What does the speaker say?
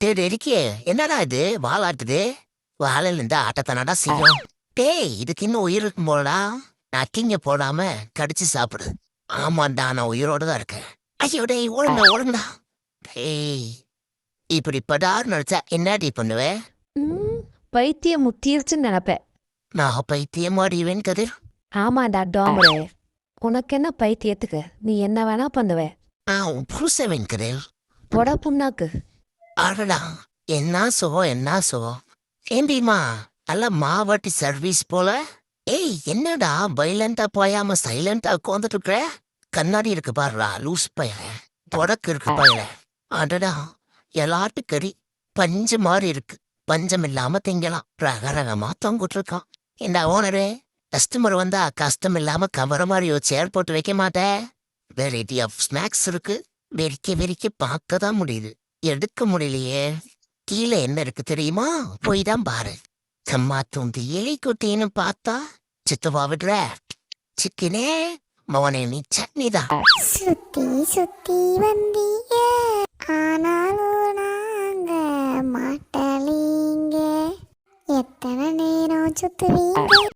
டேய் இருக்கே என்னடா இது வாலாட்டுது வாழையில இருந்து ஆட்டத்தானடா செய்யும். டேய் இதுக்கு இன்னும் உயிர் இருக்கும் போலடா. நக்கிங்க போடாம கடிச்சு சாப்பிடு. ஆமாண்டா நான் உயிரோட தான் இருக்கேன். ஐயோ டேய் ஓடுண்டா. டேய் இப்படி படார் நடிச்சா என்னடி பண்ணுவேன்? பைத்தியம் முத்திருச்சுன்னு நினைப்பேன். நான் பைத்தியம் அறிவேன் கதிர். ஆமாண்டா டாமரே, உனக்கு என்ன பைத்தியத்துக்கு நீ என்ன வேணா பண்ணுவ. உன் புருஷவன் கதிர். பொட புண்ணாக்கு. அடடா என்ன சுகம். ஏண்டிமா நல்ல மாவட்டி சர்வீஸ் போல. ஏய் என்னடா வைலண்டா போயாம சைலண்டா உட்காந்துட்டு இருக்கிற? கண்ணாடி இருக்கு பாருடா லூஸ் பையல. தொடக்கு இருக்கு பையல. அடடா எல்லாட்டு கறி பஞ்சு மாதிரி இருக்கு. பஞ்சம் இல்லாம திங்கலாம். ரகரகமா தொங்கிட்டு இருக்கான். இந்த ஓனரு கஸ்டமர் வந்தா கஷ்டம் இல்லாம கவர மாதிரி ஒரு சேர் போட்டு வைக்க மாட்டேன். வெரைட்டி ஆஃப் ஸ்நாக்ஸ் இருக்கு. வெறிக்க பார்க்க தான் முடியுது, எடுக்க முடியலையே. கீழே என்ன இருக்கு தெரியுமா? போய் தான் பாரு. சும்மா தூண்டி எலி குட்டின்னு பார்த்தா சித்துவா விடுற சிக்கினே மவனே நீ சட்னி தான். சுத்தி சுத்தி வந்தீங்க ஆனாலும் நாங்க மாட்டலீங்க. எத்தனை நேரம் சுத்துவீங்க?